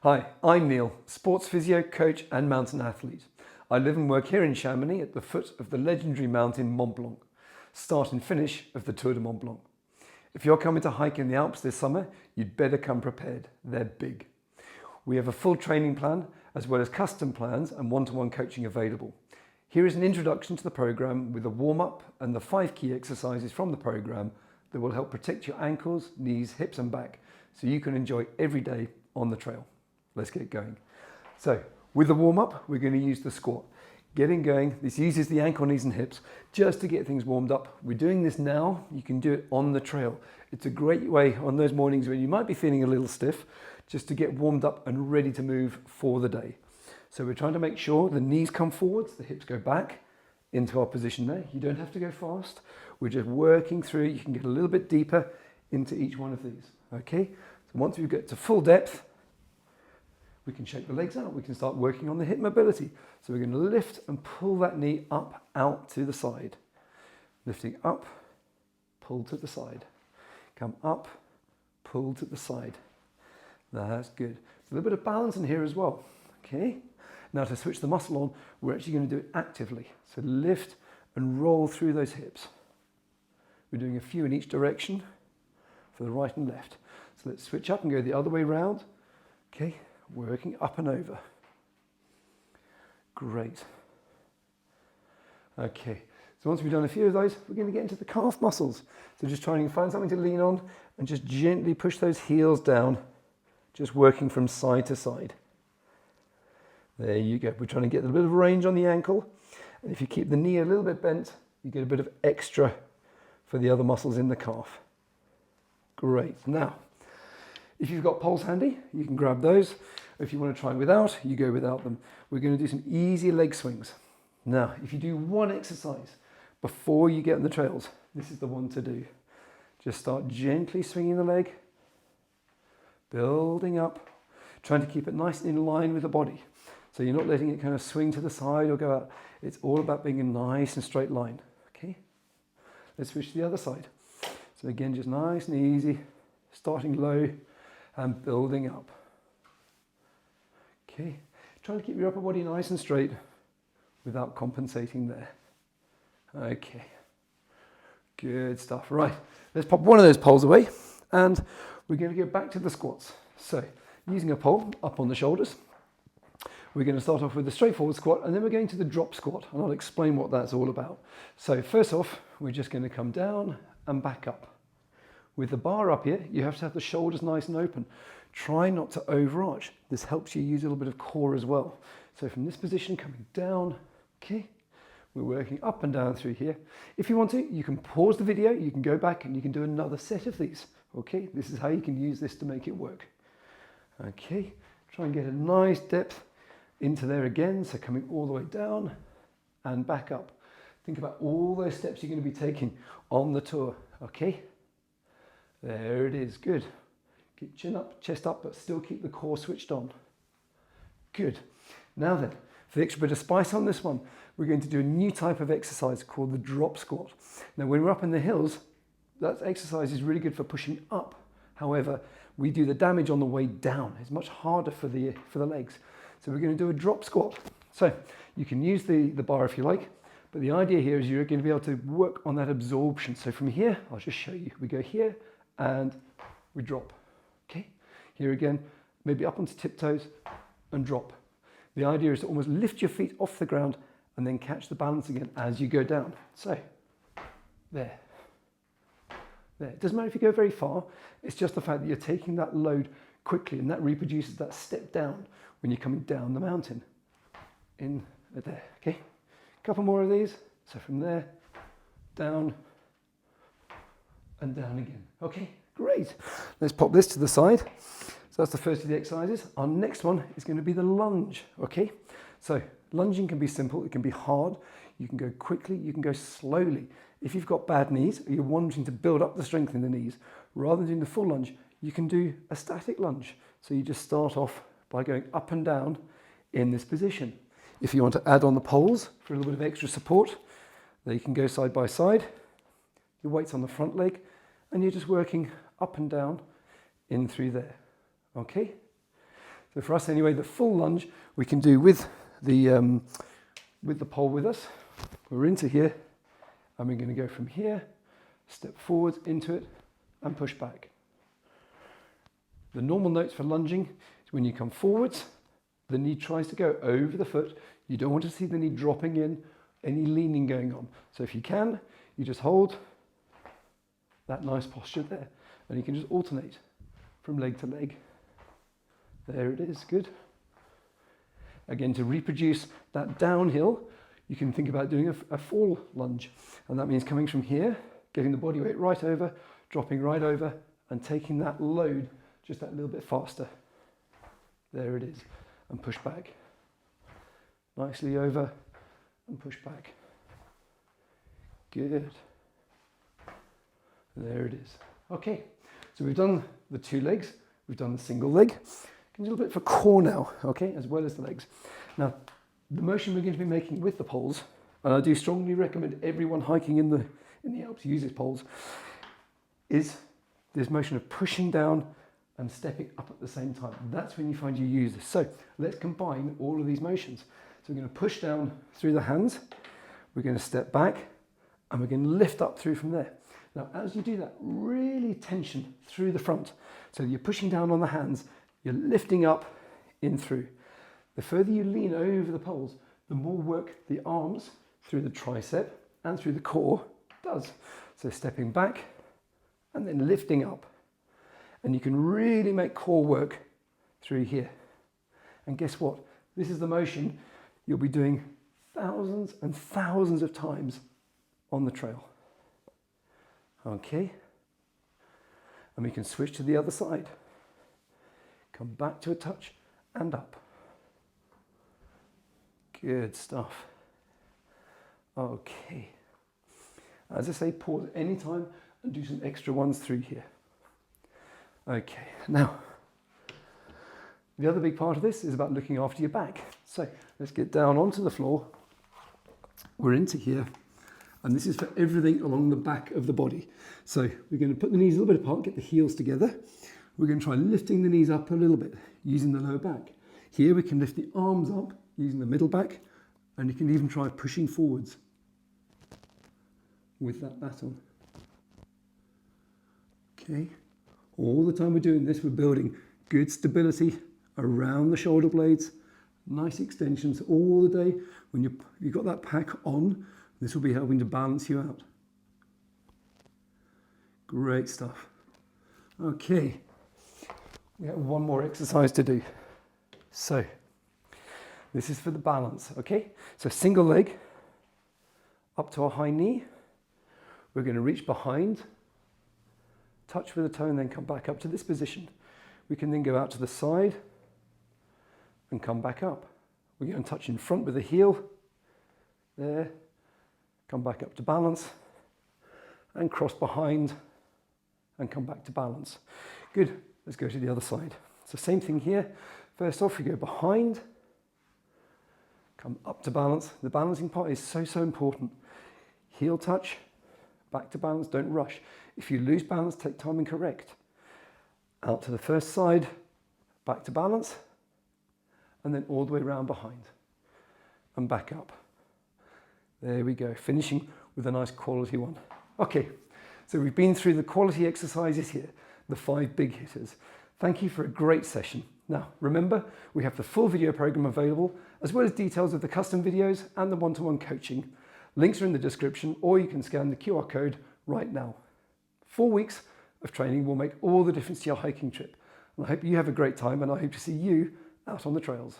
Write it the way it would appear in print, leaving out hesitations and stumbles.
Hi, I'm Neil, sports physio, coach and mountain athlete. I live and work here in Chamonix at the foot of the legendary mountain Mont Blanc, start and finish of the Tour de Mont Blanc. If you're coming to hike in the Alps this summer, you'd better come prepared. They're big. We have a full training plan as well as custom plans and one-to-one coaching available. Here is an introduction to the program with a warm-up and the 5 key exercises from the program that will help protect your ankles, knees, hips and back so you can enjoy every day on the trail. Let's get going. So with the warm-up, we're going to use the squat. Getting going, this uses the ankle, knees and hips just to get things warmed up. We're doing this now, you can do it on the trail. It's a great way on those mornings when you might be feeling a little stiff, just to get warmed up and ready to move for the day. So we're trying to make sure the knees come forwards, the hips go back into our position there. You don't have to go fast. We're just working through. You can get a little bit deeper into each one of these. Okay, so once we get to full depth, we can shake the legs out. We can start working on the hip mobility. So we're going to lift and pull that knee up, out to the side. Lifting up, pull to the side. Come up, pull to the side. That's good. A little bit of balance in here as well. Okay. Now to switch the muscle on, we're actually going to do it actively. So lift and roll through those hips. We're doing a few in each direction for the right and left. So let's switch up and go the other way round. Okay. Working up and over. Great. Okay, so once we've done a few of those, we're going to get into the calf muscles. So just trying to find something to lean on and just gently push those heels down, just working from side to side. There you go. We're trying to get a bit of range on the ankle. And if you keep the knee a little bit bent, you get a bit of extra for the other muscles in the calf. Great. Now, if you've got poles handy, you can grab those. If you want to try without, you go without them. We're going to do some easy leg swings. Now, if you do one exercise before you get on the trails, this is the one to do. Just start gently swinging the leg, building up, trying to keep it nice and in line with the body. So you're not letting it kind of swing to the side or go out. It's all about being a nice and straight line. Okay? Let's switch to the other side. So again, just nice and easy, starting low and building up. Okay, trying to keep your upper body nice and straight without compensating there. Okay, good stuff. Right, let's pop one of those poles away and we're going to go back to the squats. So using a pole up on the shoulders, we're going to start off with the straightforward squat and then we're going to the drop squat and I'll explain what that's all about. So first off, we're just going to come down and back up. With the bar up here, you have to have the shoulders nice and open. Try not to overarch. This helps you use a little bit of core as well. So from this position, coming down, okay, we're working up and down through here. If you want to, you can pause the video, you can go back and you can do another set of these. Okay, this is how you can use this to make it work. Okay, try and get a nice depth into there again. So coming all the way down and back up. Think about all those steps you're going to be taking on the tour, okay? There it is, good. Keep chin up, chest up, but still keep the core switched on. Good. Now then, for the extra bit of spice on this one, we're going to do a new type of exercise called the drop squat. Now when we're up in the hills, that exercise is really good for pushing up. However, we do the damage on the way down. It's much harder for the legs. So we're going to do a drop squat. So you can use the bar if you like, but the idea here is you're going to be able to work on that absorption. So from here, I'll just show you. We go here and we drop. Okay, here again, maybe up onto tiptoes and drop. The idea is to almost lift your feet off the ground and then catch the balance again as you go down. So, there. It doesn't matter if you go very far, it's just the fact that you're taking that load quickly and that reproduces that step down when you're coming down the mountain. In there, okay? A couple more of these. So from there, down, and down again. Okay, great. Let's pop this to the side. So that's the first of the exercises. Our next one is going to be the lunge, okay? So lunging can be simple, it can be hard. You can go quickly, you can go slowly. If you've got bad knees, or you're wanting to build up the strength in the knees, rather than doing the full lunge, you can do a static lunge. So you just start off by going up and down in this position. If you want to add on the poles for a little bit of extra support, they can go side by side. Your weight's on the front leg, and you're just working up and down in through there. Okay? So for us anyway, the full lunge we can do with the pole with us. We're into here, and we're going to go from here, step forwards into it, and push back. The normal notes for lunging is when you come forwards, the knee tries to go over the foot. You don't want to see the knee dropping in, any leaning going on. So if you can, you just hold that nice posture there, and you can just alternate from leg to leg. There it is, good. Again, to reproduce that downhill, you can think about doing a fall lunge. And that means coming from here, getting the body weight right over, dropping right over, and taking that load just that little bit faster. There it is, and push back. Nicely over, and push back. Good. There it is. Okay, so we've done the two legs, we've done the single leg. A little bit for core now, okay, as well as the legs. Now, the motion we're going to be making with the poles, and I do strongly recommend everyone hiking in the Alps uses poles, is this motion of pushing down and stepping up at the same time. That's when you find you use this. So let's combine all of these motions. So we're going to push down through the hands, we're going to step back, and we're going to lift up through from there. Now, as you do that, really tension through the front. So you're pushing down on the hands, you're lifting up in through. The further you lean over the poles, the more work the arms through the tricep and through the core does. So stepping back and then lifting up. And you can really make core work through here. And guess what? This is the motion you'll be doing thousands and thousands of times on the trail. Okay. And we can switch to the other side. Come back to a touch and up. Good stuff. Okay. As I say, pause anytime and do some extra ones through here. Okay, now, the other big part of this is about looking after your back. So let's get down onto the floor. We're into here, and this is for everything along the back of the body. So we're going to put the knees a little bit apart, get the heels together. We're going to try lifting the knees up a little bit using the lower back. Here we can lift the arms up using the middle back, and you can even try pushing forwards with that baton. Okay, all the time we're doing this, we're building good stability around the shoulder blades, nice extensions all the day. When you've got that pack on, this will be helping to balance you out. Great stuff. Okay. We have one more exercise to do. So, this is for the balance, okay? So single leg, up to a high knee. We're going to reach behind, touch with the toe, and then come back up to this position. We can then go out to the side and come back up. We're going to touch in front with the heel, there, come back up to balance, and cross behind, and come back to balance. Good. Let's go to the other side. So same thing here. First off, we go behind, come up to balance. The balancing part is so important. Heel touch, back to balance, don't rush. If you lose balance, take time and correct. Out to the first side, back to balance, and then all the way around behind, and back up. There we go, finishing with a nice quality one. Okay, so we've been through the quality exercises here, the 5 big hitters. Thank you for a great session. Now, remember, we have the full video program available, as well as details of the custom videos and the one-to-one coaching. Links are in the description, or you can scan the QR code right now. 4 weeks of training will make all the difference to your hiking trip. And I hope you have a great time, and I hope to see you out on the trails.